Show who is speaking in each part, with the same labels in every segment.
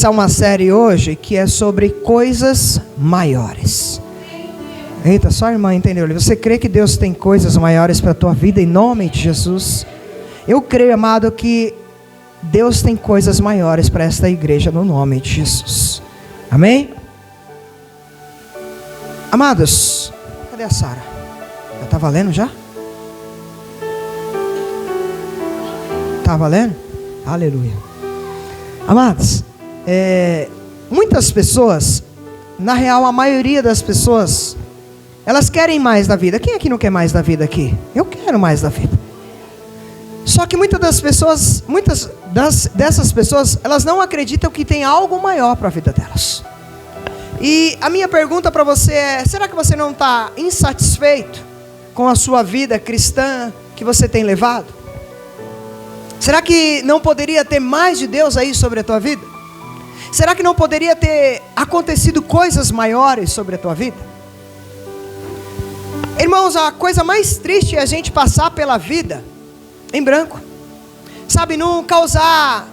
Speaker 1: começar uma série hoje que é sobre coisas maiores. Eita, só a irmã entendeu. Você crê que Deus tem coisas maiores para a tua vida em nome de Jesus? Eu creio, amado, que Deus tem coisas maiores para esta igreja no nome de Jesus. Amém? Amados, cadê a Sara? Já está valendo já? Está valendo? Aleluia. Amados, muitas pessoas, na real a maioria das pessoas, elas querem mais da vida. Quem aqui não quer mais da vida aqui? Eu quero mais da vida. Só que muitas dessas pessoas, elas não acreditam que tem algo maior para a vida delas. E a minha pergunta para você é: será que você não está insatisfeito com a sua vida cristã que você tem levado? Será que não poderia ter mais de Deus aí sobre a tua vida? Será que não poderia ter acontecido coisas maiores sobre a tua vida? Irmãos, a coisa mais triste é a gente passar pela vida em branco, sabe, não causar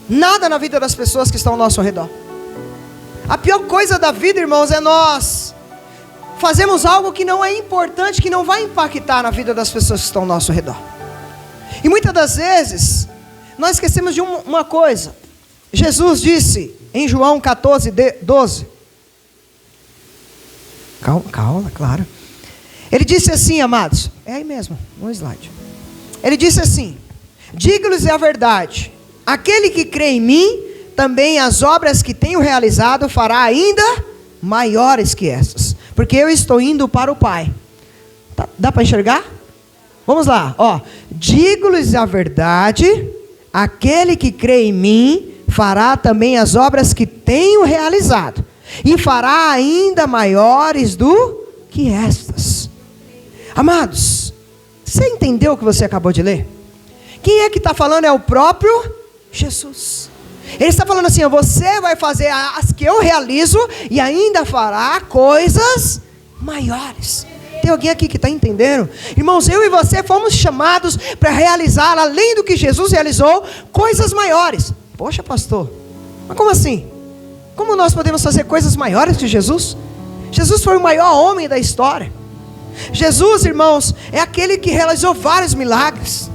Speaker 1: nada na vida das pessoas que estão ao nosso redor. A pior coisa da vida, irmãos, é nós fazemos algo que não é importante, que não vai impactar na vida das pessoas que estão ao nosso redor. E muitas das vezes nós esquecemos de uma coisa. Jesus disse em João 14:12. Calma, claro. Ele disse assim, amados, é aí mesmo, no slide. Ele disse assim: digo-lhes a verdade, aquele que crê em mim, também as obras que tenho realizado fará ainda maiores que essas, porque eu estou indo para o Pai. Dá para enxergar? Vamos lá, ó. Digo-lhes a verdade, aquele que crê em mim fará também as obras que tenho realizado, e fará ainda maiores do que estas. Amados, você entendeu o que você acabou de ler? Quem é que está falando? É o próprio Jesus. Ele está falando assim: você vai fazer as que eu realizo e ainda fará coisas maiores. Tem alguém aqui que está entendendo? Irmãos, eu e você fomos chamados para realizar, além do que Jesus realizou, coisas maiores. Poxa, pastor, mas como assim? Como nós podemos fazer coisas maiores que Jesus? Jesus foi o maior homem da história. Jesus, irmãos, é aquele que realizou vários milagres.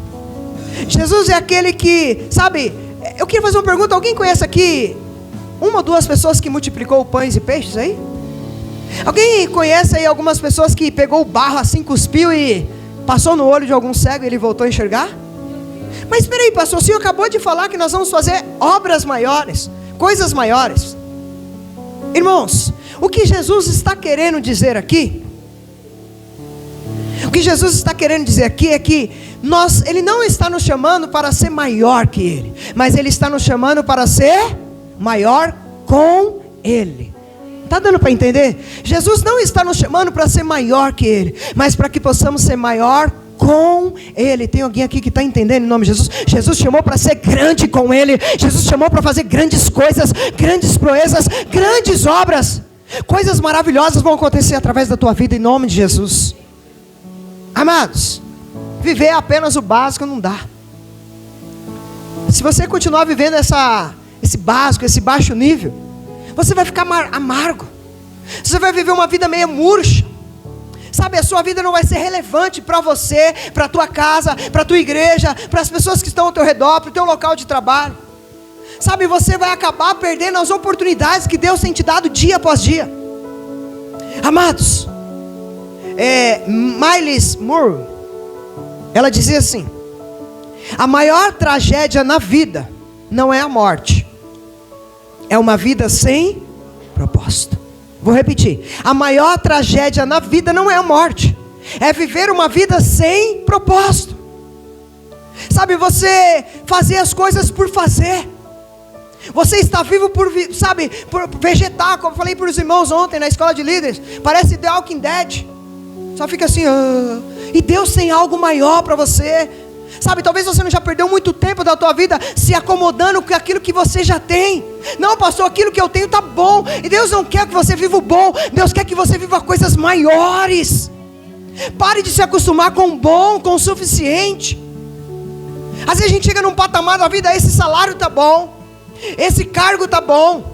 Speaker 1: Jesus é aquele que, sabe, eu queria fazer uma pergunta. Alguém conhece aqui uma ou duas pessoas que multiplicou pães e peixes aí? Alguém conhece aí algumas pessoas que pegou o barro assim, cuspiu e passou no olho de algum cego e ele voltou a enxergar? Mas espera aí, pastor, o senhor acabou de falar que nós vamos fazer obras maiores, coisas maiores. Irmãos, o que Jesus está querendo dizer aqui, é que Ele não está nos chamando para ser maior que Ele, mas Ele está nos chamando para ser maior com Ele. Está dando para entender? Jesus não está nos chamando para ser maior que Ele, mas para que possamos ser maior com Ele. Tem alguém aqui que está entendendo em nome de Jesus? Jesus chamou para ser grande com Ele. Jesus chamou para fazer grandes coisas, grandes proezas, grandes obras. Coisas maravilhosas vão acontecer através da tua vida em nome de Jesus. Amados, viver apenas o básico não dá. Se você continuar vivendo esse básico, esse baixo nível, você vai ficar amargo. Você vai viver uma vida meio murcha. Sabe, a sua vida não vai ser relevante para você, para a tua casa, para a tua igreja, para as pessoas que estão ao teu redor, para o teu local de trabalho. Sabe, você vai acabar perdendo as oportunidades que Deus tem te dado dia após dia. Amados, Myles Moore, ela dizia assim: a maior tragédia na vida não é a morte, é uma vida sem propósito. Vou repetir: a maior tragédia na vida não é a morte, é viver uma vida sem propósito. Sabe, você fazer as coisas por fazer. Você está vivo por vegetar, como eu falei para os irmãos ontem na escola de líderes. Parece The Walking Dead. Só fica assim, e Deus tem algo maior para você. Sabe, talvez você não já perdeu muito tempo da tua vida se acomodando com aquilo que você já tem. Não, pastor, aquilo que eu tenho está bom. E Deus não quer que você viva o bom. Deus quer que você viva coisas maiores. Pare de se acostumar com o bom, com o suficiente. Às vezes a gente chega num patamar da vida, esse salário está bom, esse cargo tá bom.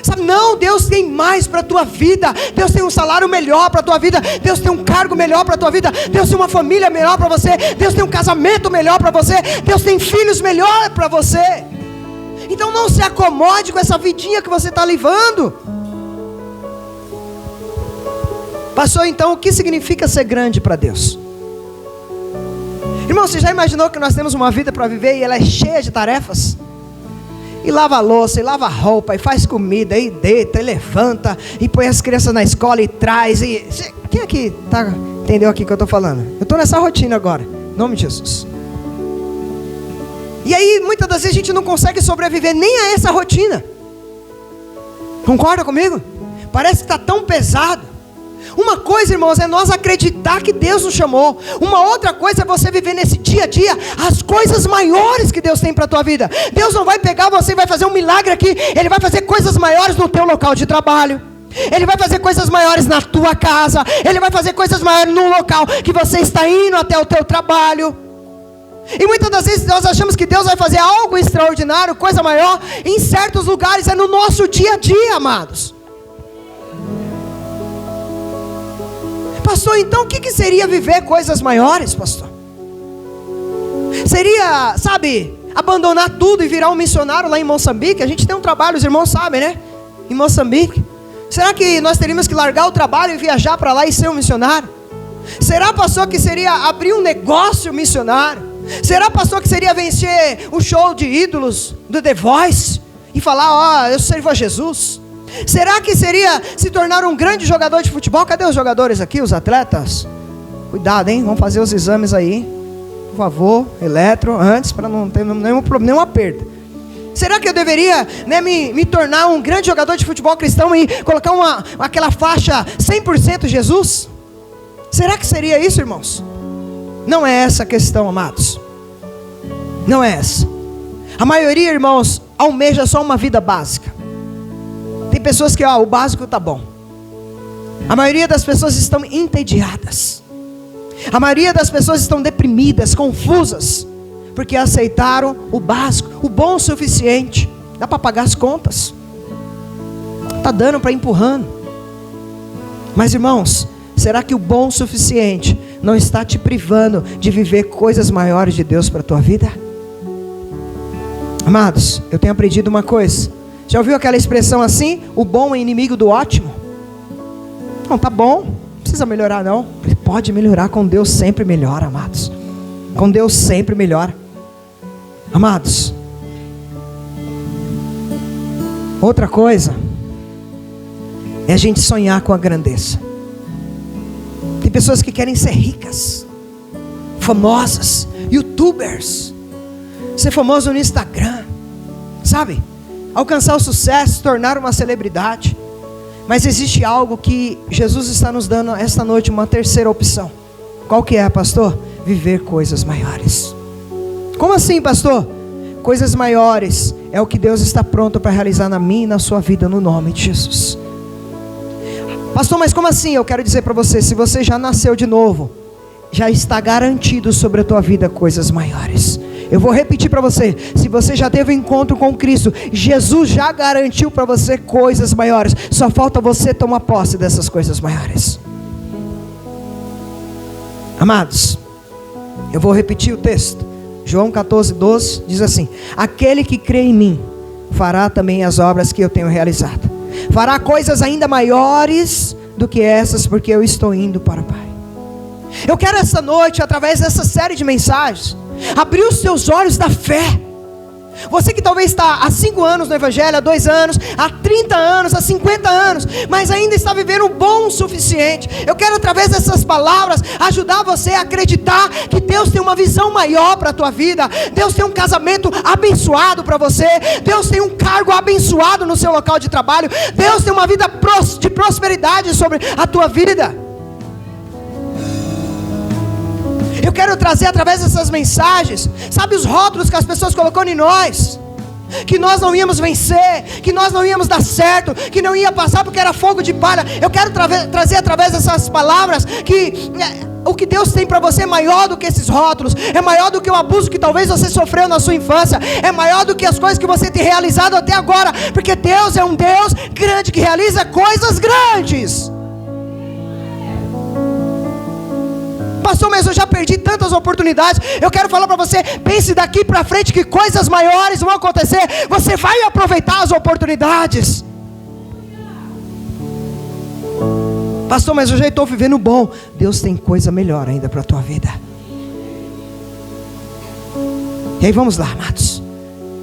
Speaker 1: Sabe, não, Deus tem mais para a tua vida. Deus tem um salário melhor para a tua vida. Deus tem um cargo melhor para a tua vida. Deus tem uma família melhor para você. Deus tem um casamento melhor para você. Deus tem filhos melhor para você. Então não se acomode com essa vidinha que você está levando. Pastor, então o que significa ser grande para Deus? Irmão, você já imaginou que nós temos uma vida para viver e ela é cheia de tarefas? E lava a louça, e lava a roupa, e faz comida, e deita, e levanta, e põe as crianças na escola, e traz, e... Quem aqui entendeu aqui o que eu estou falando? Eu estou nessa rotina agora, em nome de Jesus. E aí, muitas das vezes a gente não consegue sobreviver nem a essa rotina. Concorda comigo? Parece que está tão pesado. Uma coisa, irmãos, é nós acreditar que Deus nos chamou. Uma outra coisa é você viver nesse dia a dia as coisas maiores que Deus tem para a tua vida. Deus não vai pegar você e vai fazer um milagre aqui. Ele vai fazer coisas maiores no teu local de trabalho. Ele vai fazer coisas maiores na tua casa. Ele vai fazer coisas maiores no local que você está indo até o teu trabalho. E muitas das vezes nós achamos que Deus vai fazer algo extraordinário, coisa maior. Em certos lugares é no nosso dia a dia, amados. Pastor, então o que seria viver coisas maiores, pastor? Seria, sabe, abandonar tudo e virar um missionário lá em Moçambique? A gente tem um trabalho, os irmãos sabem, né? Em Moçambique. Será que nós teríamos que largar o trabalho e viajar para lá e ser um missionário? Será, pastor, que seria abrir um negócio missionário? Será, pastor, que seria vencer o show de ídolos do The Voice e falar, eu sirvo a Jesus? Será que seria se tornar um grande jogador de futebol? Cadê os jogadores aqui, os atletas? Cuidado, hein? Vamos fazer os exames aí, por favor, eletro, antes, para não ter nenhuma perda. Será que eu deveria, né, me tornar um grande jogador de futebol cristão e colocar aquela faixa 100% Jesus? Será que seria isso, irmãos? Não é essa a questão, amados. Não é essa. A maioria, irmãos, almeja só uma vida básica. Tem pessoas que, o básico está bom. A maioria das pessoas estão entediadas. A maioria das pessoas estão deprimidas, confusas, porque aceitaram o básico, o bom o suficiente. Dá para pagar as contas. Está dando para ir empurrando. Mas, irmãos, será que o bom o suficiente não está te privando de viver coisas maiores de Deus para a tua vida? Amados, eu tenho aprendido uma coisa. Já ouviu aquela expressão assim? O bom é inimigo do ótimo? Não, tá bom, não precisa melhorar não. Ele pode melhorar, com Deus sempre melhora, amados. Com Deus sempre melhora. Amados, outra coisa é a gente sonhar com a grandeza. Tem pessoas que querem ser ricas, famosas, youtubers, ser famoso no Instagram, sabe? Alcançar o sucesso, se tornar uma celebridade. Mas existe algo que Jesus está nos dando esta noite, uma terceira opção. Qual que é, pastor? Viver coisas maiores. Como assim, pastor? Coisas maiores é o que Deus está pronto para realizar na minha e na sua vida, no nome de Jesus. Pastor, mas como assim? Eu quero dizer para você, se você já nasceu de novo, já está garantido sobre a tua vida coisas maiores. Eu vou repetir para você, se você já teve um encontro com Cristo, Jesus já garantiu para você coisas maiores, só falta você tomar posse dessas coisas maiores. Amados, eu vou repetir o texto, João 14:12 diz assim: aquele que crê em mim, fará também as obras que eu tenho realizado, fará coisas ainda maiores do que essas, porque eu estou indo para o Pai. Eu quero essa noite, através dessa série de mensagens, abrir os seus olhos da fé. Você que talvez está há 5 anos no Evangelho, há 2 anos, há 30 anos, há 50 anos, mas ainda está vivendo o bom o suficiente. Eu quero, através dessas palavras, ajudar você a acreditar que Deus tem uma visão maior para a tua vida. Deus tem um casamento abençoado para você. Deus tem um cargo abençoado no seu local de trabalho. Deus tem uma vida de prosperidade sobre a tua vida. Eu quero trazer através dessas mensagens, sabe, os rótulos que as pessoas colocou em nós, que nós não íamos vencer, que nós não íamos dar certo, que não ia passar porque era fogo de palha. Eu quero trazer através dessas palavras que o que Deus tem para você é maior do que esses rótulos, é maior do que o abuso que talvez você sofreu na sua infância, é maior do que as coisas que você tem realizado até agora, porque Deus é um Deus grande que realiza coisas grandes. Pastor, mas eu já perdi tantas oportunidades. Eu quero falar para você, pense daqui para frente que coisas maiores vão acontecer. Você vai aproveitar as oportunidades. Pastor, mas eu já estou vivendo bom. Deus tem coisa melhor ainda para a tua vida. E aí vamos lá, amados.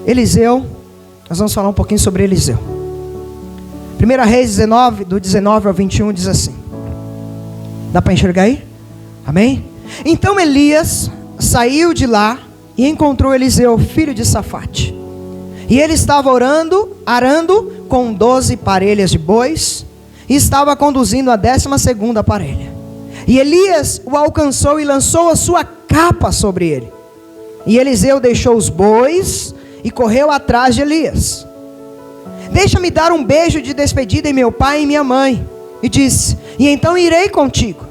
Speaker 1: Eliseu, nós vamos falar um pouquinho sobre Eliseu. 1 Reis 19, do 19 ao 21 diz assim. Dá para enxergar aí? Amém? Então Elias saiu de lá e encontrou Eliseu, filho de Safate. E ele estava arando com 12 parelhas de bois, e estava conduzindo a 12ª parelha. E Elias o alcançou e lançou a sua capa sobre ele. E Eliseu deixou os bois e correu atrás de Elias. Deixa-me dar um beijo de despedida em meu pai e minha mãe. E disse, e então irei contigo.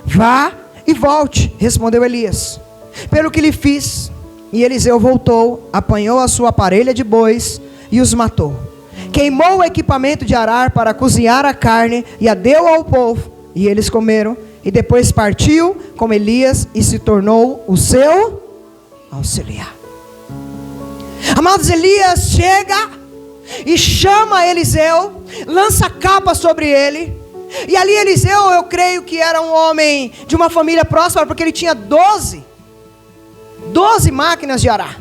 Speaker 1: Vá e volte, respondeu Elias. Pelo que lhe fiz. E Eliseu voltou, apanhou a sua parelha de bois e os matou. Queimou o equipamento de arar para cozinhar a carne e a deu ao povo. E eles comeram. E depois partiu com Elias e se tornou o seu auxiliar. Amados, Elias chega e chama Eliseu, lança a capa sobre ele. E ali Eliseu, eu creio que era um homem de uma família próspera, porque ele tinha 12 máquinas de arar.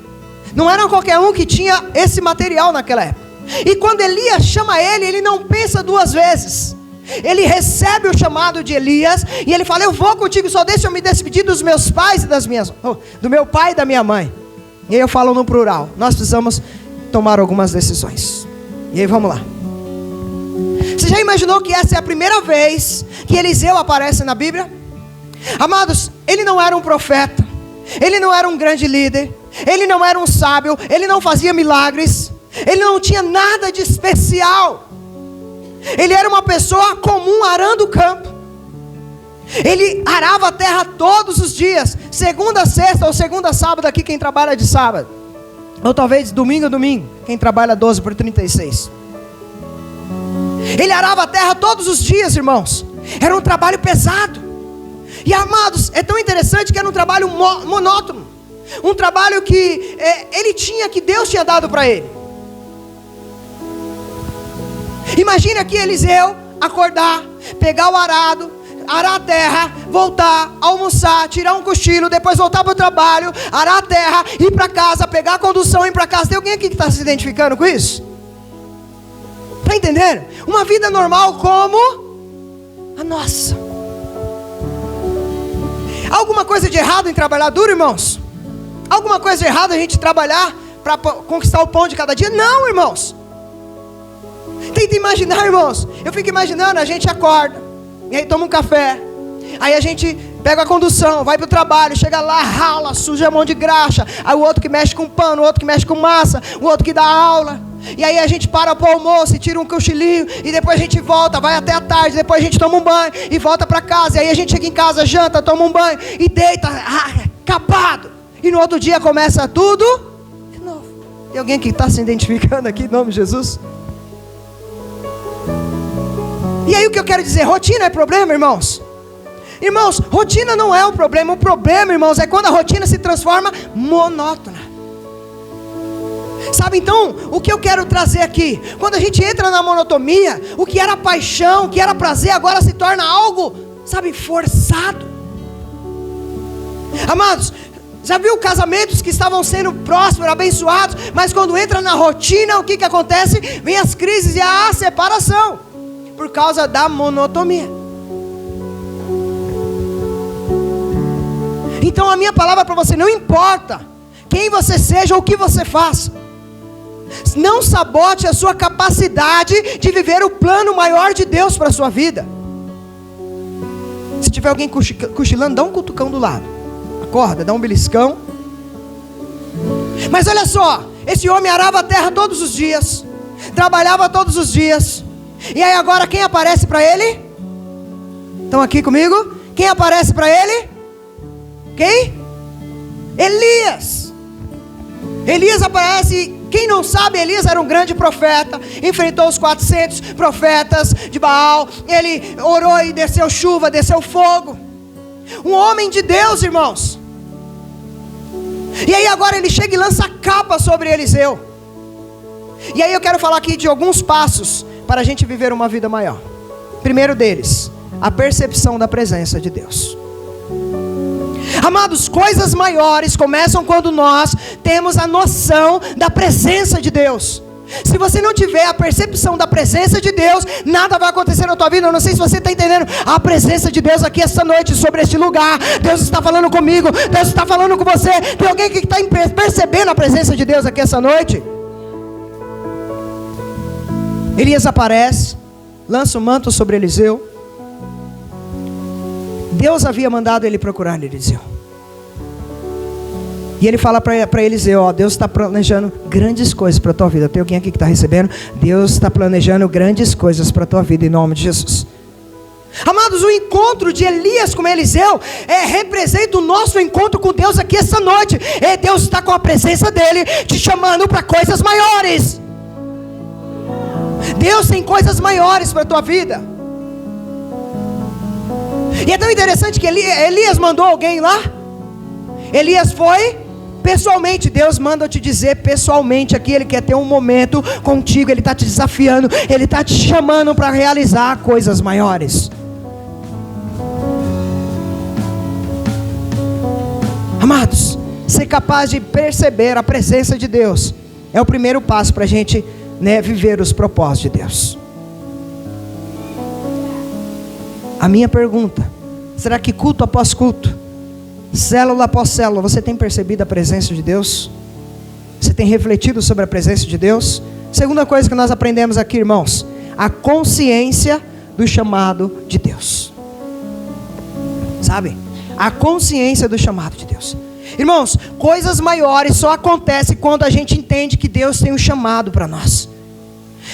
Speaker 1: Não era qualquer um que tinha esse material naquela época. E quando Elias chama ele, ele não pensa duas vezes. Ele recebe o chamado de Elias e ele fala, eu vou contigo, só deixa eu me despedir dos meus pais e do meu pai e da minha mãe. E aí eu falo no plural, nós precisamos tomar algumas decisões. E aí vamos lá. Você já imaginou que essa é a primeira vez que Eliseu aparece na Bíblia? Amados, ele não era um profeta, ele não era um grande líder, ele não era um sábio, ele não fazia milagres, ele não tinha nada de especial. Ele era uma pessoa comum arando o campo. Ele arava a terra todos os dias, segunda a sexta ou segunda a sábado, aqui quem trabalha de sábado, ou talvez domingo a domingo, quem trabalha 12/36. Ele arava a terra todos os dias, irmãos. Era um trabalho pesado. E amados, é tão interessante que era um trabalho monótono, um trabalho que ele tinha, que Deus tinha dado para ele. Imagine aqui Eliseu acordar, pegar o arado, arar a terra, voltar, almoçar, tirar um cochilo, depois voltar para o trabalho, arar a terra, ir para casa, pegar a condução, ir para casa. Tem alguém aqui que está se identificando com isso? Está entendendo? Uma vida normal como a nossa. Alguma coisa de errado em trabalhar duro, irmãos? Alguma coisa de errado a gente trabalhar para conquistar o pão de cada dia? Não, irmãos. Tenta imaginar, irmãos. Eu fico imaginando, a gente acorda, e aí toma um café, aí a gente pega a condução, vai para o trabalho, chega lá, rala, suja a mão de graxa. Aí o outro que mexe com pano, o outro que mexe com massa, o outro que dá aula. E aí a gente para para o almoço e tira um cochilinho, e depois a gente volta, vai até a tarde, depois a gente toma um banho e volta para casa. E aí a gente chega em casa, janta, toma um banho e deita, acabado. E no outro dia começa tudo de novo. Tem alguém que está se identificando aqui em nome de Jesus? E aí o que eu quero dizer, rotina é problema, irmãos? Irmãos, rotina não é o problema, irmãos, é quando a rotina se transforma monótona. Sabe, então, o que eu quero trazer aqui, quando a gente entra na monotonia, o que era paixão, o que era prazer, agora se torna algo, sabe, forçado. Amados, já viu casamentos que estavam sendo prósperos, abençoados, mas quando entra na rotina, o que acontece? Vem as crises e a separação, por causa da monotonia. Então a minha palavra para você, não importa quem você seja ou o que você faça, não sabote a sua capacidade de viver o plano maior de Deus para a sua vida. Se tiver alguém cochilando, dá um cutucão do lado, acorda, dá um beliscão. Mas olha só, esse homem arava a terra todos os dias, trabalhava todos os dias, e aí agora quem aparece para ele? Estão aqui comigo? Quem aparece para ele? Quem? Elias. Elias aparece. Quem não sabe, Elias era um grande profeta, enfrentou os 400 profetas de Baal, ele orou e desceu chuva, desceu fogo, um homem de Deus, irmãos. E aí agora ele chega e lança a capa sobre Eliseu. E aí eu quero falar aqui de alguns passos para a gente viver uma vida maior. Primeiro deles, a percepção da presença de Deus. Amados, coisas maiores começam quando nós temos a noção da presença de Deus. Se você não tiver a percepção da presença de Deus, nada vai acontecer na tua vida. Eu não sei se você está entendendo a presença de Deus aqui esta noite, sobre este lugar. Deus está falando comigo, Deus está falando com você. Tem alguém que está percebendo a presença de Deus aqui esta noite? Elias aparece, lança o manto sobre Eliseu. Deus havia mandado ele procurar Eliseu. E ele fala para Eliseu, ó, Deus está planejando grandes coisas para a tua vida. Tem alguém aqui que está recebendo? Deus está planejando grandes coisas para a tua vida, em nome de Jesus. Amados, o encontro de Elias com Eliseu representa o nosso encontro com Deus aqui essa noite. Deus está com a presença dele te chamando para coisas maiores. Deus tem coisas maiores para a tua vida. E é tão interessante que Elias mandou alguém lá. Elias foi pessoalmente. Deus manda eu te dizer pessoalmente aqui. Ele quer ter um momento contigo. Ele está te desafiando. Ele está te chamando para realizar coisas maiores. Amados, ser capaz de perceber a presença de Deus é o primeiro passo para a gente, viver os propósitos de Deus. A minha pergunta: será que culto após culto, célula após célula, você tem percebido a presença de Deus? Você tem refletido sobre a presença de Deus? Segunda coisa que nós aprendemos aqui, irmãos: a consciência do chamado de Deus. Sabe? A consciência do chamado de Deus. Irmãos, coisas maiores só acontecem quando a gente entende que Deus tem um chamado para nós.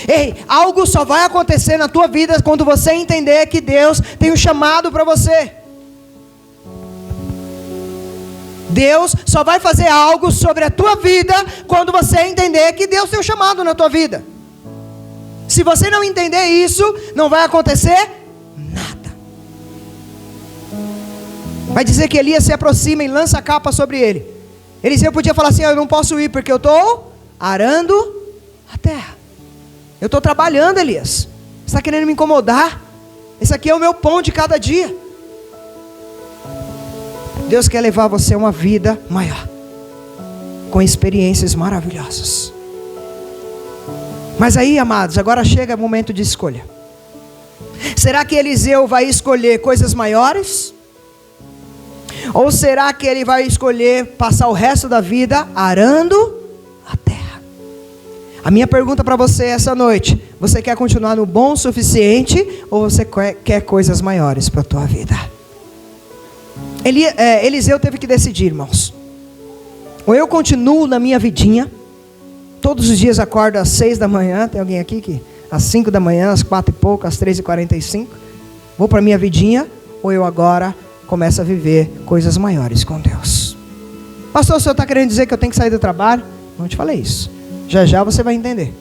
Speaker 1: Ei, algo só vai acontecer na tua vida quando você entender que Deus tem um chamado para você. Deus só vai fazer algo sobre a tua vida quando você entender que Deus tem um chamado na tua vida. Se você não entender isso, não vai acontecer nada. Vai dizer que Elias se aproxima e lança a capa sobre ele. Eliseu podia falar assim: eu não posso ir porque eu estou arando a terra. Eu estou trabalhando, Elias. Você está querendo me incomodar? Esse aqui é o meu pão de cada dia. Deus quer levar você a uma vida maior, com experiências maravilhosas. Mas aí, amados, agora chega o momento de escolha. Será que Eliseu vai escolher coisas maiores? Ou será que ele vai escolher passar o resto da vida arando a terra? A minha pergunta para você essa noite: você quer continuar no bom o suficiente, ou você quer coisas maiores para a tua vida? Eliseu teve que decidir, irmãos. Ou eu continuo na minha vidinha, todos os dias acordo às 6 da manhã. Tem alguém aqui que às 5 da manhã, às 4 e pouco, às 3h45, vou para a minha vidinha, ou eu agora começo a viver coisas maiores com Deus? Pastor, o senhor está querendo dizer que eu tenho que sair do trabalho? Não te falei isso. Já já você vai entender.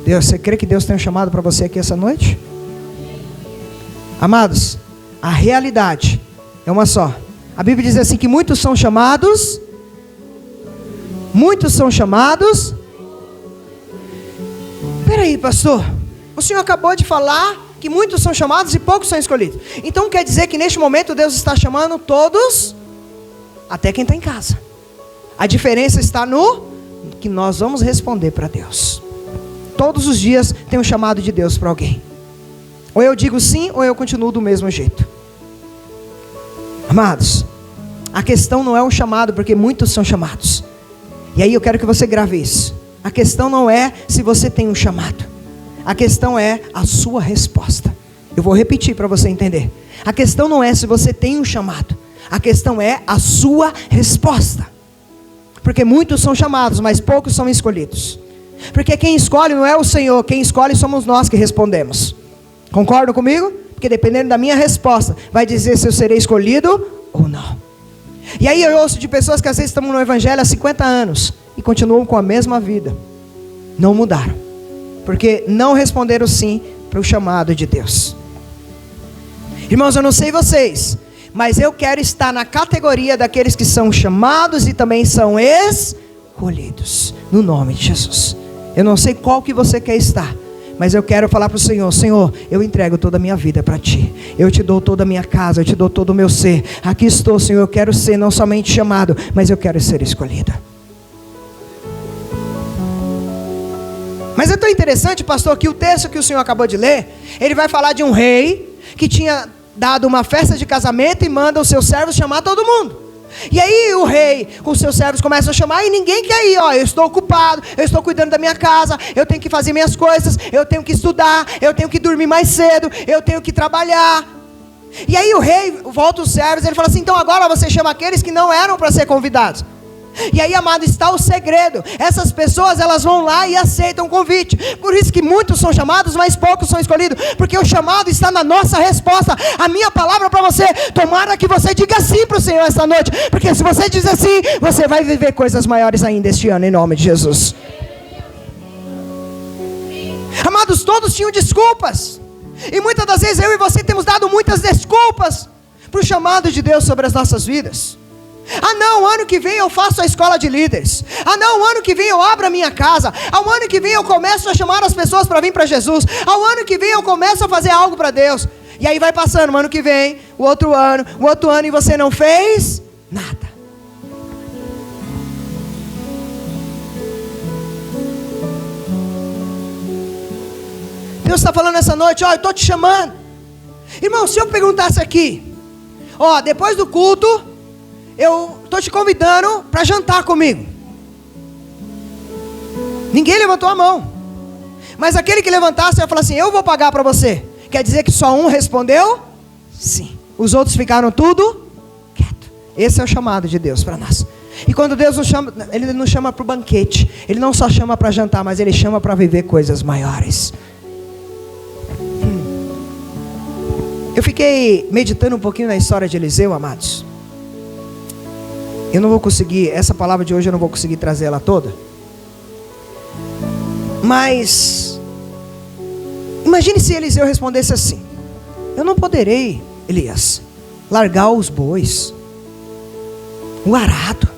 Speaker 1: Você crê que Deus tem um chamado para você aqui essa noite? Amados, a realidade é uma só. A Bíblia diz assim que muitos são chamados. Peraí, pastor, o senhor acabou de falar que muitos são chamados e poucos são escolhidos. Então quer dizer que neste momento Deus está chamando todos, até quem está em casa. A diferença está no que nós vamos responder para Deus. Todos os dias tem um chamado de Deus para alguém. Ou eu digo sim, ou eu continuo do mesmo jeito. Amados, a questão não é um chamado, porque muitos são chamados. E aí eu quero que você grave isso. A questão não é se você tem um chamado. A questão é a sua resposta. Eu vou repetir para você entender. A questão não é se você tem um chamado. A questão é a sua resposta. Porque muitos são chamados, mas poucos são escolhidos. Porque quem escolhe não é o Senhor. Quem escolhe somos nós que respondemos. Concordam comigo? Porque dependendo da minha resposta, vai dizer se eu serei escolhido ou não. E aí eu ouço de pessoas que às vezes estão no evangelho há 50 anos e continuam com a mesma vida. Não mudaram, porque não responderam sim para o chamado de Deus. Irmãos, eu não sei vocês, mas eu quero estar na categoria daqueles que são chamados e também são escolhidos, no nome de Jesus. Eu não sei qual que você quer estar, mas eu quero falar para o Senhor: Senhor, eu entrego toda a minha vida para Ti. Eu Te dou toda a minha casa, eu Te dou todo o meu ser. Aqui estou, Senhor, eu quero ser não somente chamado, mas eu quero ser escolhido. Mas é tão interessante, pastor, que o texto que o senhor acabou de ler, ele vai falar de um rei que tinha dado uma festa de casamento e manda os seus servos chamar todo mundo. E aí o rei com os seus servos começa a chamar e ninguém quer ir. Eu estou ocupado, eu estou cuidando da minha casa, eu tenho que fazer minhas coisas, eu tenho que estudar, eu tenho que dormir mais cedo, eu tenho que trabalhar. E aí o rei volta os servos, ele fala assim: então agora você chama aqueles que não eram para ser convidados. E aí, amado, está o segredo. Essas pessoas, elas vão lá e aceitam o convite. Por isso que muitos são chamados, mas poucos são escolhidos, porque o chamado está na nossa resposta. A minha palavra para você: tomara que você diga sim para o Senhor esta noite, porque se você dizer sim, você vai viver coisas maiores ainda este ano, em nome de Jesus. Amados, todos tinham desculpas, e muitas das vezes eu e você temos dado muitas desculpas para o chamado de Deus sobre as nossas vidas. Ah não, ano que vem eu faço a escola de líderes. Ah não, ano que vem eu abro a minha casa. Ao ano que vem eu começo a chamar as pessoas para vir para Jesus. Ao ano que vem eu começo a fazer algo para Deus. E aí vai passando o ano que vem, o outro ano e você não fez nada. Deus está falando essa noite: eu estou te chamando. Irmão, se eu perguntasse aqui: depois do culto eu estou te convidando para jantar comigo. Ninguém levantou a mão, mas aquele que levantasse vai falar assim: eu vou pagar para você. Quer dizer que só um respondeu sim, os outros ficaram tudo quieto. Esse é o chamado de Deus para nós. E quando Deus nos chama, Ele nos chama para o banquete. Ele não só chama para jantar, mas Ele chama para viver coisas maiores. Eu fiquei meditando um pouquinho na história de Eliseu, amados. Eu não vou conseguir, essa palavra de hoje eu não vou conseguir trazer ela toda. Mas imagine se Eliseu respondesse assim: eu não poderei, Elias, largar os bois, o arado.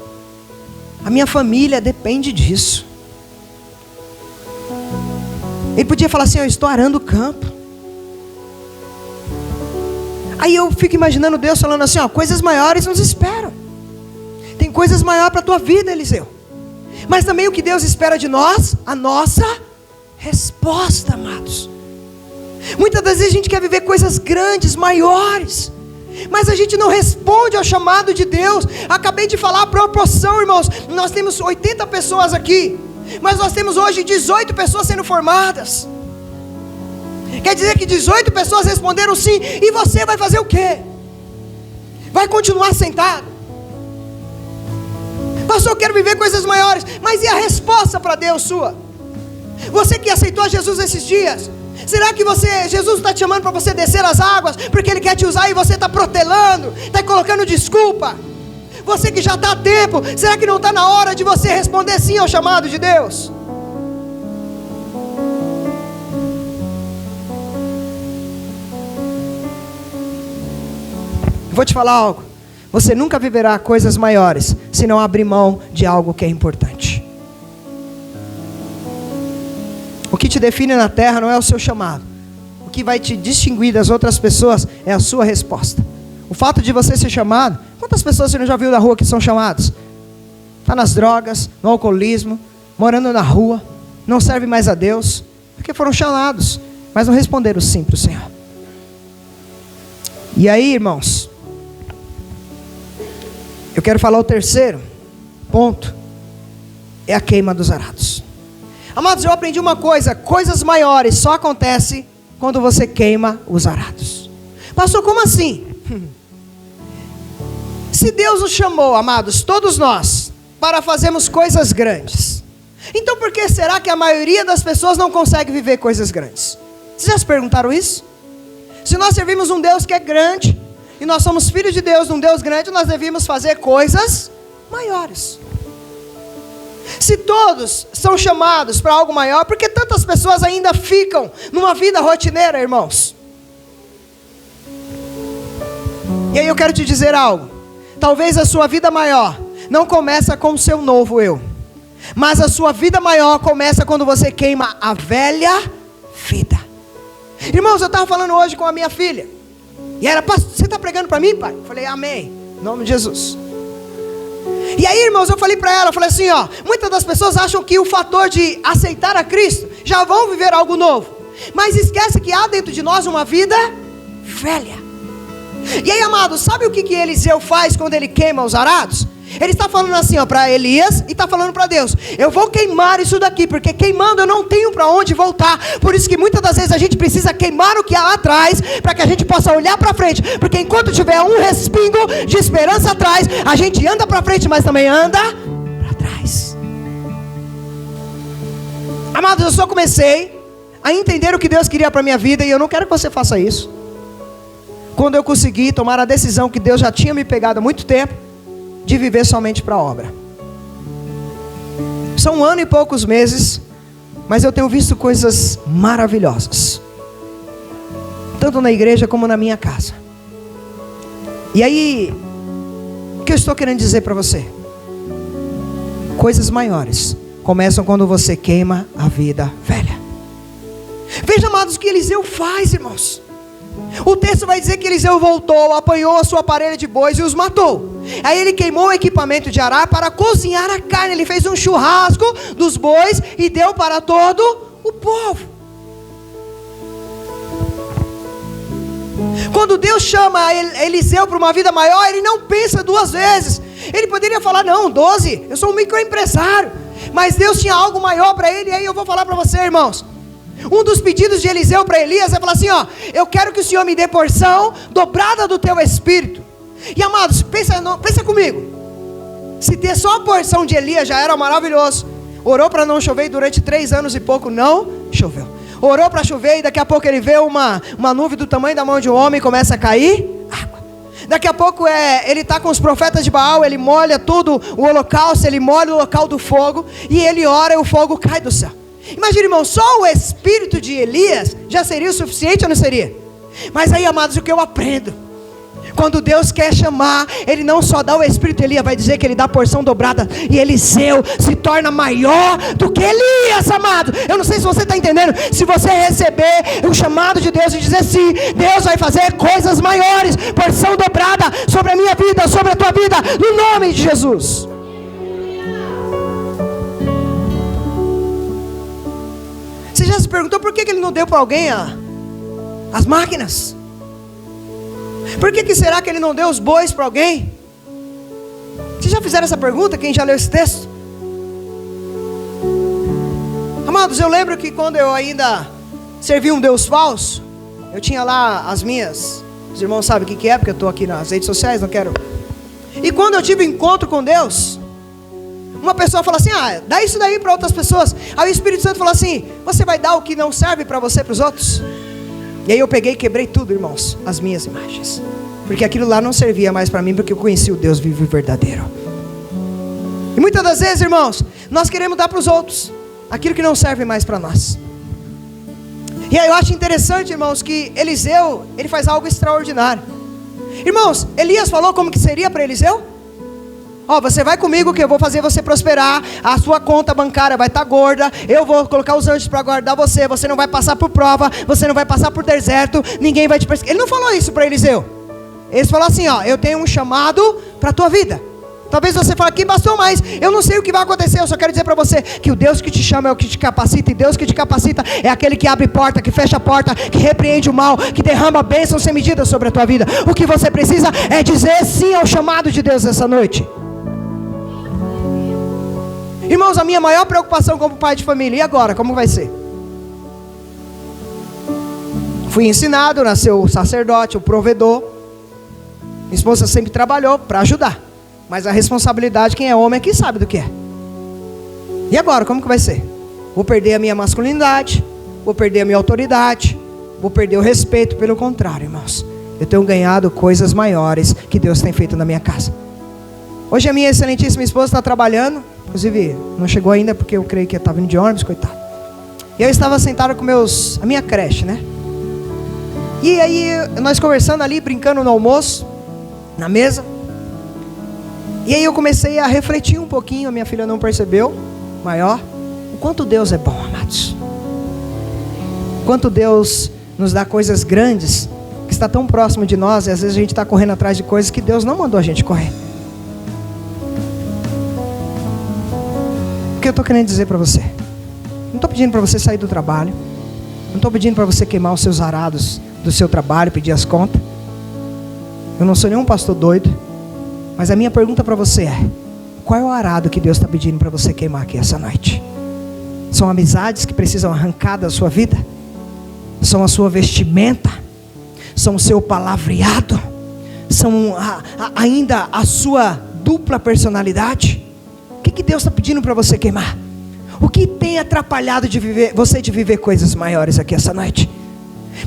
Speaker 1: A minha família depende disso. Ele podia falar assim: eu estou arando o campo. Aí eu fico imaginando Deus falando assim: coisas maiores nos esperam. Tem coisas maiores para a tua vida, Eliseu. Mas também o que Deus espera de nós? A nossa resposta, amados. Muitas das vezes a gente quer viver coisas grandes, maiores, mas a gente não responde ao chamado de Deus. Acabei de falar a proporção, irmãos. Nós temos 80 pessoas aqui, mas nós temos hoje 18 pessoas sendo formadas. Quer dizer que 18 pessoas responderam sim. E você vai fazer o quê? Vai continuar sentado? Pastor, eu quero viver coisas maiores. Mas e a resposta para Deus sua? Você que aceitou Jesus esses dias, será que Jesus está te chamando para você descer as águas, porque Ele quer te usar e você está protelando, está colocando desculpa? Você que já está há tempo, será que não está na hora de você responder sim ao chamado de Deus? Eu vou te falar algo: você nunca viverá coisas maiores se não abrir mão de algo que é importante. O que te define na terra não é o seu chamado. O que vai te distinguir das outras pessoas é a sua resposta. O fato de você ser chamado, quantas pessoas você não já viu na rua que são chamadas? Está nas drogas, no alcoolismo, morando na rua, não serve mais a Deus, porque foram chamados, mas não responderam sim para o Senhor. E aí, irmãos, eu quero falar o terceiro ponto, é a queima dos arados. Amados, eu aprendi uma coisa: coisas maiores só acontecem quando você queima os arados. Pastor, como assim? Se Deus nos chamou, amados, todos nós, para fazermos coisas grandes, então por que será que a maioria das pessoas não consegue viver coisas grandes? Vocês já se perguntaram isso? Se nós servimos um Deus que é grande, e nós somos filhos de Deus, um Deus grande, nós devíamos fazer coisas maiores. Se todos são chamados para algo maior, por que tantas pessoas ainda ficam numa vida rotineira, irmãos? E aí eu quero te dizer algo. Talvez a sua vida maior não começa com o seu novo eu, mas a sua vida maior começa quando você queima a velha vida. Irmãos, eu estava falando hoje com a minha filha, e ela: você está pregando para mim, pai? Eu falei: amém, em nome de Jesus. E aí, irmãos, eu falei para ela, eu falei assim, ó, muitas das pessoas acham que o fator de aceitar a Cristo, já vão viver algo novo, mas esquece que há dentro de nós uma vida velha. E aí, amados, sabe o que Eliseu faz quando ele queima os arados? Ele está falando assim, ó, para Elias, e está falando para Deus: eu vou queimar isso daqui, porque queimando eu não tenho para onde voltar. Por isso que muitas das vezes a gente precisa queimar o que há lá atrás, para que a gente possa olhar para frente, porque enquanto tiver um respingo de esperança atrás, a gente anda para frente, mas também anda para trás. Amados, eu só comecei a entender o que Deus queria para minha vida, e eu não quero que você faça isso, quando eu consegui tomar a decisão que Deus já tinha me pegado há muito tempo, de viver somente para a obra. São 1 ano e poucos meses, mas eu tenho visto coisas maravilhosas, tanto na igreja como na minha casa. E aí, o que eu estou querendo dizer para você? Coisas maiores começam quando você queima a vida velha. Veja, amados, o que Eliseu faz, irmãos. O texto vai dizer que Eliseu voltou, apanhou a sua parelha de bois e os matou. Aí ele queimou o equipamento de arar para cozinhar a carne. Ele fez um churrasco dos bois e deu para todo o povo. Quando Deus chama Eliseu para uma vida maior, ele não pensa duas vezes. Ele poderia falar: não, 12, eu sou um microempresário. Mas Deus tinha algo maior para ele. E aí eu vou falar para você, irmãos. Um dos pedidos de Eliseu para Elias é falar assim, ó: eu quero que o Senhor me dê porção dobrada do teu espírito. E amados, pensa comigo. Se ter só a porção de Elias já era maravilhoso. Orou para não chover e durante 3 anos e pouco não choveu. Orou para chover e daqui a pouco ele vê uma nuvem do tamanho da mão de um homem e começa a cair água. Daqui a pouco ele está com os profetas de Baal, ele molha tudo o holocausto, ele molha o local do fogo, e ele ora e o fogo cai do céu. Imagina, irmão, só o espírito de Elias já seria o suficiente ou não seria? Mas aí, amados, o que eu aprendo? Quando Deus quer chamar, Ele não só dá o espírito. Elias vai dizer que Ele dá a porção dobrada, e Eliseu se torna maior do que Elias, amado. Eu não sei se você está entendendo. Se você receber o chamado de Deus e dizer sim, Deus vai fazer coisas maiores, porção dobrada sobre a minha vida, sobre a tua vida, no nome de Jesus. Você já se perguntou por que Ele não deu para alguém as máquinas? Por que será que Ele não deu os bois para alguém? Vocês já fizeram essa pergunta, quem já leu esse texto? Amados, eu lembro que quando eu ainda servia um Deus falso, eu tinha lá as minhas, os irmãos sabem o que é, porque eu estou aqui nas redes sociais, não quero. E quando eu tive encontro com Deus, uma pessoa falou assim: dá isso daí para outras pessoas. Aí o Espírito Santo falou assim: você vai dar o que não serve para você, para os outros? E aí eu peguei e quebrei tudo, irmãos, as minhas imagens, porque aquilo lá não servia mais para mim, porque eu conheci o Deus vivo e verdadeiro. E muitas das vezes, irmãos, nós queremos dar para os outros aquilo que não serve mais para nós. E aí eu acho interessante, irmãos, que Eliseu, ele faz algo extraordinário. Irmãos, Elias falou como que seria para Eliseu: você vai comigo que eu vou fazer você prosperar, a sua conta bancária vai estar gorda, eu vou colocar os anjos para guardar você, você não vai passar por prova, você não vai passar por deserto, ninguém vai te perseguir. Ele não falou isso para Eliseu. Ele falou assim: eu tenho um chamado para a tua vida. Talvez você fale: que pastor, mas eu não sei o que vai acontecer. Eu só quero dizer para você que o Deus que te chama é o que te capacita, e Deus que te capacita é aquele que abre porta, que fecha a porta, que repreende o mal, que derrama bênçãos sem medida sobre a tua vida. O que você precisa é dizer sim ao chamado de Deus essa noite. Irmãos, a minha maior preocupação como pai de família: e agora, como vai ser? Fui ensinado, nasceu o sacerdote, o provedor. Minha esposa sempre trabalhou para ajudar, mas a responsabilidade, quem é homem aqui sabe do que é. E agora, como que vai ser? Vou perder a minha masculinidade, vou perder a minha autoridade, vou perder o respeito. Pelo contrário, irmãos, eu tenho ganhado coisas maiores que Deus tem feito na minha casa. Hoje a minha excelentíssima esposa está trabalhando, inclusive não chegou ainda porque eu creio que estava vindo de ônibus, coitado. E eu estava sentado com a minha creche, né? E aí nós conversando ali, brincando no almoço, na mesa. E aí eu comecei a refletir um pouquinho, a minha filha não percebeu, maior, o quanto Deus é bom, amados. O quanto Deus nos dá coisas grandes, que está tão próximo de nós, e às vezes a gente está correndo atrás de coisas que Deus não mandou a gente correr. O que eu estou querendo dizer para você? Não estou pedindo para você sair do trabalho, não estou pedindo para você queimar os seus arados do seu trabalho, pedir as contas. Eu não sou nenhum pastor doido, mas a minha pergunta para você é: qual é o arado que Deus está pedindo para você queimar aqui essa noite? São amizades que precisam arrancar da sua vida? São a sua vestimenta? São o seu palavreado? São ainda a sua dupla personalidade? O que Deus está pedindo para você queimar? O que tem atrapalhado você de viver coisas maiores aqui essa noite?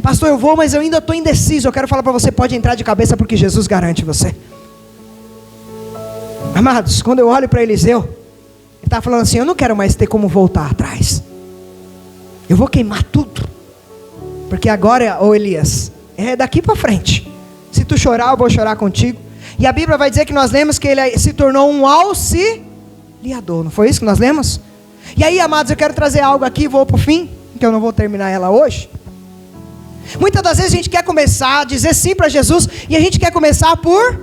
Speaker 1: Pastor, eu vou, mas eu ainda estou indeciso. Eu quero falar para você, pode entrar de cabeça, porque Jesus garante você. Amados, quando eu olho para Eliseu, ele estava falando assim: eu não quero mais ter como voltar atrás. Eu vou queimar tudo. Porque agora, ô Elias, é daqui para frente. Se tu chorar, eu vou chorar contigo. E a Bíblia vai dizer que nós lemos que ele se tornou um auxiliador. Não foi isso que nós lemos? E aí, amados, eu quero trazer algo aqui, vou para o fim, que eu não vou terminar ela hoje. Muitas das vezes a gente quer começar a dizer sim para Jesus, e a gente quer começar por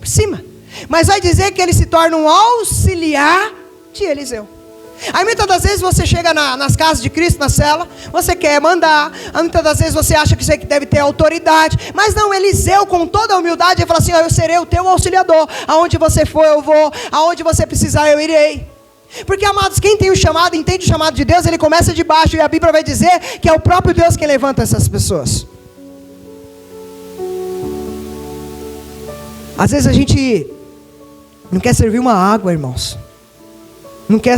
Speaker 1: cima. Mas vai dizer que ele se torna um auxiliar de Eliseu. Aí muitas das vezes você chega nas casas de Cristo, na cela, você quer mandar. Muitas das vezes você acha que você deve ter autoridade. Mas não, Eliseu com toda a humildade, ele fala assim: eu serei o teu auxiliador. Aonde você for eu vou, aonde você precisar eu irei. Porque, amados, quem tem o chamado, entende o chamado de Deus, ele começa de baixo. E a Bíblia vai dizer que é o próprio Deus quem levanta essas pessoas. Às vezes a gente não quer servir uma água, irmãos. Não quer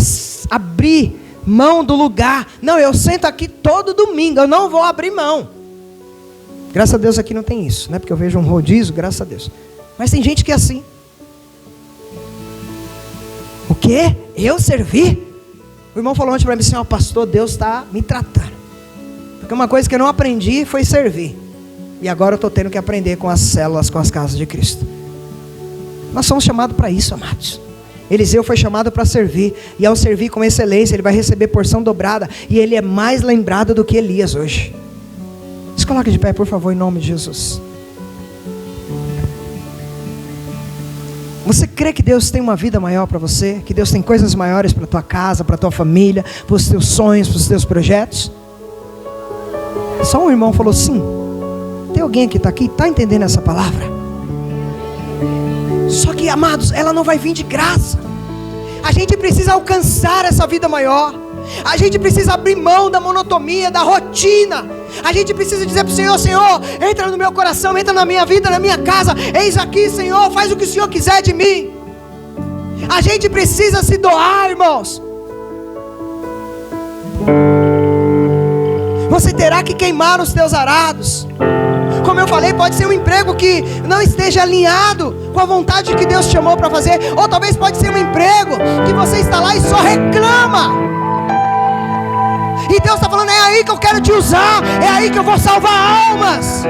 Speaker 1: abrir mão do lugar. Não, eu sento aqui todo domingo, eu não vou abrir mão. Graças a Deus aqui não tem isso, né? Porque eu vejo um rodízio, graças a Deus. Mas tem gente que é assim. O quê? Eu servir? O irmão falou ontem para mim assim: ó, pastor, Deus está me tratando. Porque uma coisa que eu não aprendi foi servir. E agora eu estou tendo que aprender com as células, com as casas de Cristo. Nós somos chamados para isso, amados. Eliseu foi chamado para servir. E ao servir com excelência, ele vai receber porção dobrada. E ele é mais lembrado do que Elias hoje. Se coloque de pé, por favor, em nome de Jesus. Você crê que Deus tem uma vida maior para você? Que Deus tem coisas maiores para a tua casa, para a tua família, para os teus sonhos, para os teus projetos? Só um irmão falou sim. Tem alguém que está aqui, está entendendo essa palavra? Só que, amados, ela não vai vir de graça. A gente precisa alcançar essa vida maior. A gente precisa abrir mão da monotonia, da rotina. A gente precisa dizer para o Senhor: Senhor, entra no meu coração, entra na minha vida, na minha casa. Eis aqui, Senhor, faz o que o Senhor quiser de mim. A gente precisa se doar, irmãos. Você terá que queimar os teus arados. Como eu falei, pode ser um emprego que não esteja alinhado com a vontade que Deus te chamou para fazer. Ou talvez pode ser um emprego que você está lá e só reclama. E Deus está falando: é aí que eu quero te usar, é aí que eu vou salvar almas.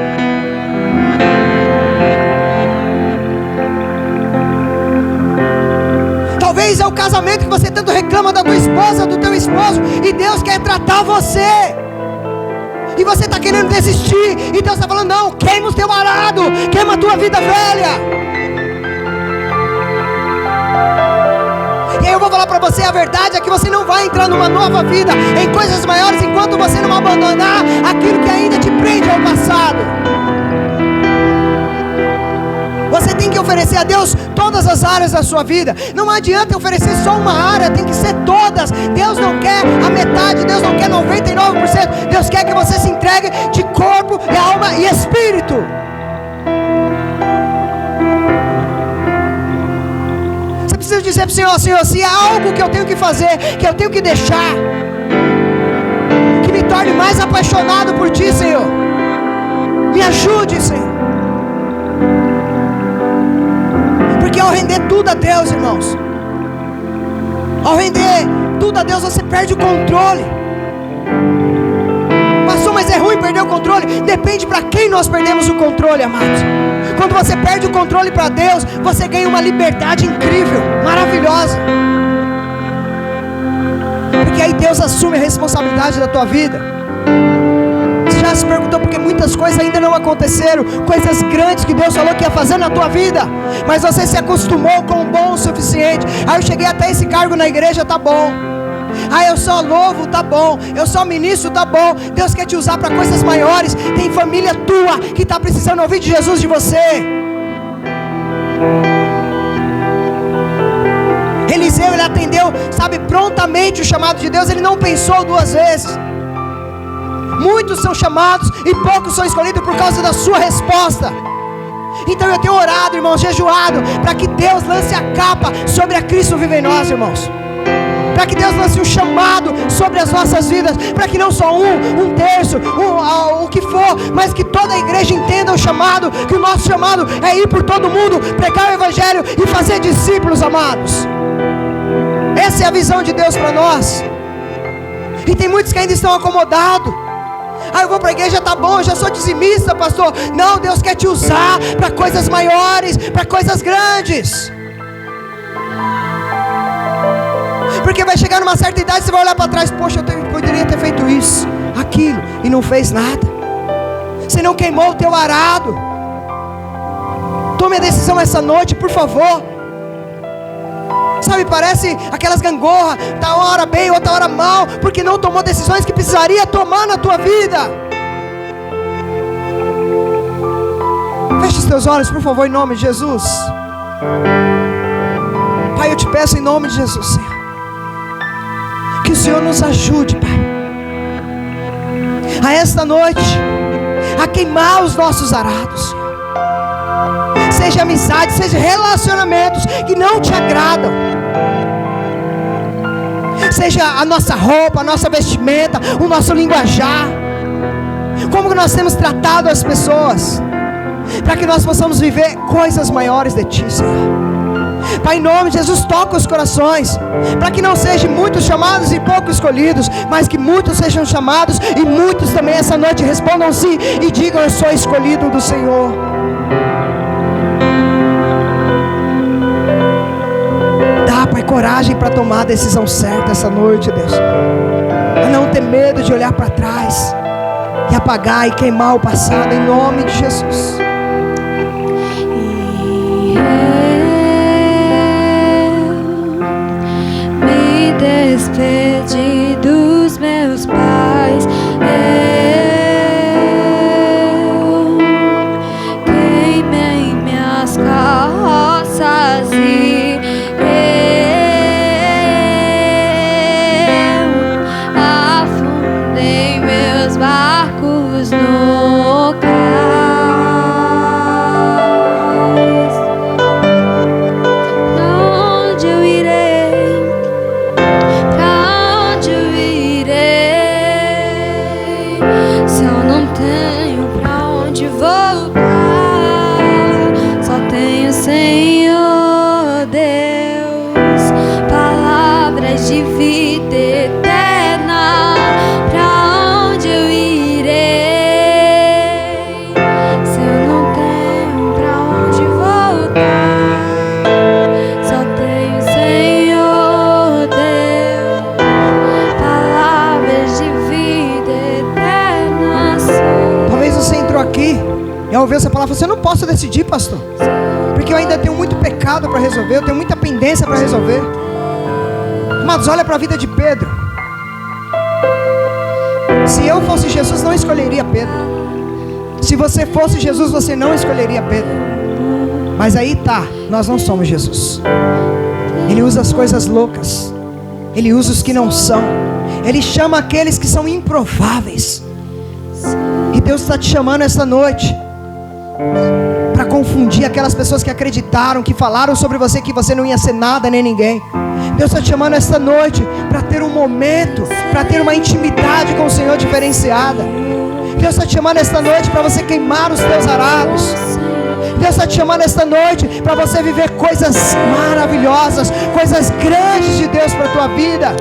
Speaker 1: Talvez é o casamento que você tanto reclama da tua esposa, do teu esposo, e Deus quer tratar você. E você está querendo desistir, e Deus está falando: não, queima o teu arado, queima a tua vida velha. E aí eu vou falar para você, a verdade é que você não vai entrar numa nova vida, em coisas maiores, enquanto você não abandonar aquilo que ainda te prende ao passado. Você tem que oferecer a Deus todas as áreas da sua vida. Não adianta oferecer só uma área, tem que ser todas. Deus não quer a metade, Deus não quer 99%. Deus quer que você se entregue de corpo, alma e espírito. Você precisa dizer para o Senhor: Senhor, se há algo que eu tenho que fazer, que eu tenho que deixar, que me torne mais apaixonado por Ti, Senhor, me ajude, Senhor. Porque ao render tudo a Deus, irmãos, ao render tudo a Deus, você perde o controle. Pastor, mas é ruim perder o controle? Depende para quem nós perdemos o controle, amados. Quando você perde o controle para Deus, você ganha uma liberdade incrível, maravilhosa. Porque aí Deus assume a responsabilidade da tua vida. Você já se perguntou porque muitas coisas ainda não aconteceram, coisas grandes que Deus falou que ia fazer na tua vida, mas você se acostumou com o bom o suficiente. Aí eu cheguei até esse cargo na igreja, tá bom. Ah, eu sou louvo, tá bom. Eu sou ministro, tá bom. Deus quer te usar para coisas maiores. Tem família tua que está precisando ouvir de Jesus de você. Eliseu, ele atendeu, sabe, prontamente o chamado de Deus. Ele não pensou duas vezes. Muitos são chamados e poucos são escolhidos por causa da sua resposta. Então eu tenho orado, irmãos, jejuado, para que Deus lance a capa sobre a Cristo vive em nós, irmãos. Para que Deus lance um chamado sobre as nossas vidas, para que não só um terço, o que for, mas que toda a igreja entenda o chamado, que o nosso chamado é ir por todo mundo, pregar o evangelho e fazer discípulos, amados. Essa é a visão de Deus para nós. E tem muitos que ainda estão acomodados. Ah, eu vou para a igreja, tá bom, eu já sou dizimista, pastor. Não, Deus quer te usar para coisas maiores, para coisas grandes. Porque vai chegar numa certa idade, você vai olhar para trás, poxa, eu poderia ter feito isso, aquilo, e não fez nada. Você não queimou o teu arado. Tome a decisão essa noite, por favor. Sabe, parece aquelas gangorras, tá uma hora bem, outra hora mal, porque não tomou decisões que precisaria tomar na tua vida. Feche os teus olhos, por favor, em nome de Jesus. Pai, eu te peço em nome de Jesus, Senhor, que o Senhor nos ajude, Pai, a esta noite, a queimar os nossos arados, Senhor. Seja amizade, seja relacionamentos que não te agradam, seja a nossa roupa, a nossa vestimenta, o nosso linguajar, como que nós temos tratado as pessoas, para que nós possamos viver coisas maiores de Ti, Senhor. Pai, em nome de Jesus, toca os corações, para que não sejam muitos chamados e poucos escolhidos, mas que muitos sejam chamados e muitos também essa noite respondam sim e digam: eu sou escolhido do Senhor. Dá, Pai, coragem para tomar a decisão certa essa noite, Deus, a não ter medo de olhar para trás e apagar e queimar o passado, em nome de Jesus.
Speaker 2: Despedi dos meus pais, eu queimei minhas carroças e eu afundei meus barcos no cais. Pra onde eu irei? Se eu não tenho pra onde voltar, só tenho Senhor Deus, palavras de vida eterna. Pra onde eu irei? Se eu não tenho pra onde voltar, só tenho Senhor Deus, palavras de vida eterna.
Speaker 1: Talvez você entrou aqui e ao ouvir essa palavra você: eu não posso decidir, pastor, porque eu ainda tenho muito pecado para resolver, eu tenho muita pendência para resolver. Mas olha para a vida de Pedro. Se eu fosse Jesus, não escolheria Pedro. Se você fosse Jesus, você não escolheria Pedro. Mas aí tá, nós não somos Jesus. Ele usa as coisas loucas, Ele usa os que não são, Ele chama aqueles que são improváveis. E Deus está te chamando essa noite para confundir aquelas pessoas que acreditaram, que falaram sobre você que você não ia ser nada nem ninguém. Deus está te chamando essa noite para ter um momento, para ter uma intimidade com o Senhor diferenciada. Deus está te chamando esta noite para você queimar os teus arados, Deus está te chamando esta noite para você viver coisas maravilhosas, coisas grandes de Deus para a tua vida.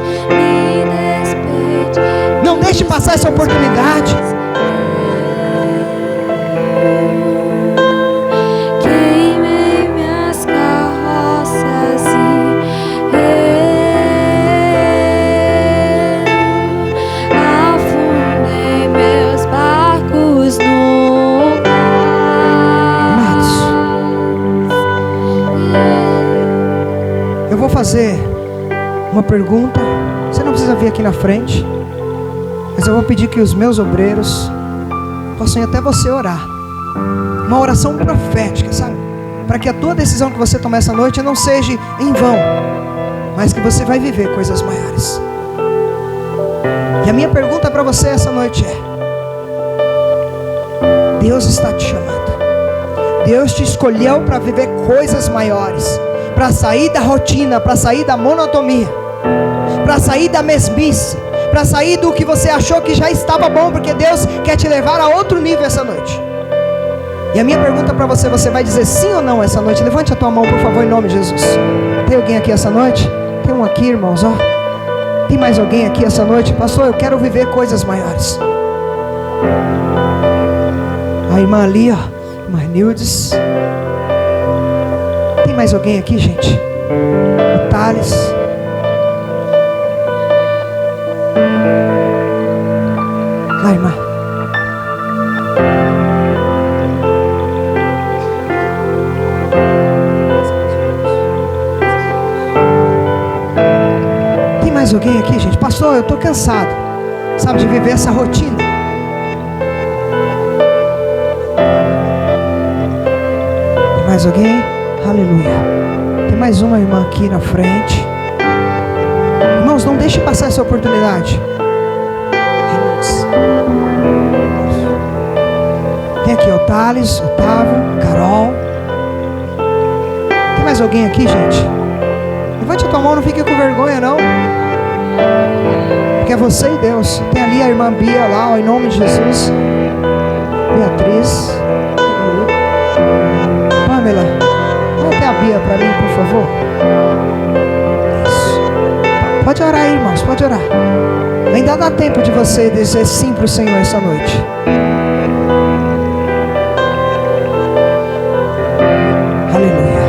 Speaker 1: Não deixe passar essa oportunidade.
Speaker 2: Queimei minhas carroças e afundei meus barcos no
Speaker 1: Amados, eu vou fazer uma pergunta. Você não precisa vir aqui na frente, mas eu vou pedir que os meus obreiros possam ir até você orar. Uma oração profética, sabe? Para que a tua decisão que você tomar essa noite não seja em vão, mas que você vai viver coisas maiores. E a minha pergunta para você essa noite é: Deus está te chamando. Deus te escolheu para viver coisas maiores, para sair da rotina, para sair da monotonia, para sair da mesmice, para sair do que você achou que já estava bom, porque Deus quer te levar a outro nível essa noite. E a minha pergunta para você: você vai dizer sim ou não essa noite? Levante a tua mão, por favor, em nome de Jesus. Tem alguém aqui essa noite? Tem um aqui, irmãos, ó. Tem mais alguém aqui essa noite? Pastor, eu quero viver coisas maiores. A irmã ali, ó, irmã Nildes. Tem mais alguém aqui, gente? O Thales. A irmã. Tem mais alguém aqui, gente? Pastor, eu estou cansado, sabe, de viver essa rotina. Tem mais alguém? Aleluia. Tem mais uma irmã aqui na frente. Irmãos, não deixe passar essa oportunidade. Tem aqui o Thales, Otávio, Carol. Tem mais alguém aqui, gente? Levante a tua mão, não fique com vergonha não, porque é você e Deus. Tem ali a irmã Bia lá, ó, em nome de Jesus. Beatriz. Pamela, vamos até a Bia para mim, por favor. Isso. Pode orar aí, irmãos, pode orar. Ainda dá tempo de você dizer sim para o Senhor essa noite. Aleluia.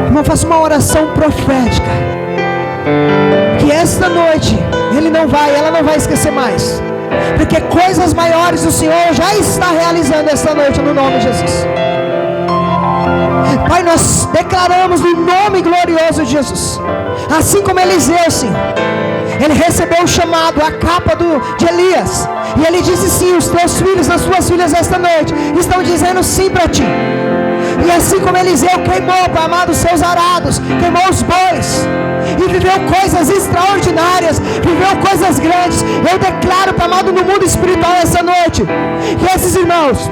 Speaker 1: Irmão, faça uma oração profética, que esta noite ela não vai esquecer mais, porque coisas maiores o Senhor já está realizando esta noite, no nome de Jesus. Pai, nós declaramos no nome glorioso de Jesus, assim como Eliseu, Senhor, ele recebeu o chamado, a capa de Elias, e ele disse sim. Os teus filhos, as tuas filhas esta noite estão dizendo sim para ti. E assim como Eliseu queimou, Pai amado, os seus arados, queimou os bois, e viveu coisas extraordinárias, viveu coisas grandes, eu declaro, Pai amado, no mundo espiritual essa noite, que esses irmãos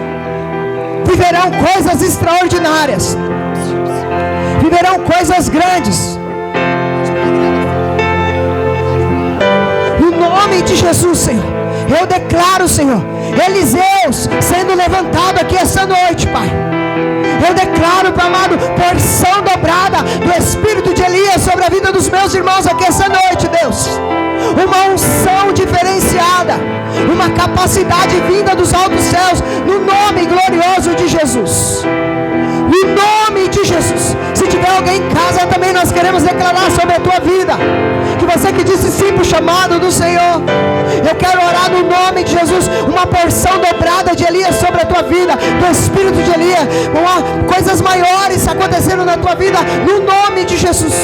Speaker 1: viverão coisas extraordinárias, viverão coisas grandes, no nome de Jesus, Senhor. Eu declaro, Senhor, Eliseus sendo levantado aqui essa noite, Pai. Eu declaro, Pai amado, porção dobrada do Espírito de Elias sobre a vida dos meus irmãos aqui essa noite, Deus. Uma unção diferenciada, uma capacidade vinda dos altos céus, no nome glorioso de Jesus. No nome de Jesus. Se tiver alguém em casa também, nós queremos declarar sobre a tua vida, que você que disse sim para o chamado do Senhor, eu quero orar no nome de Jesus, uma porção dobrada de Elias sobre a tua vida, do Espírito de Elias, coisas maiores acontecendo na tua vida, no nome de Jesus.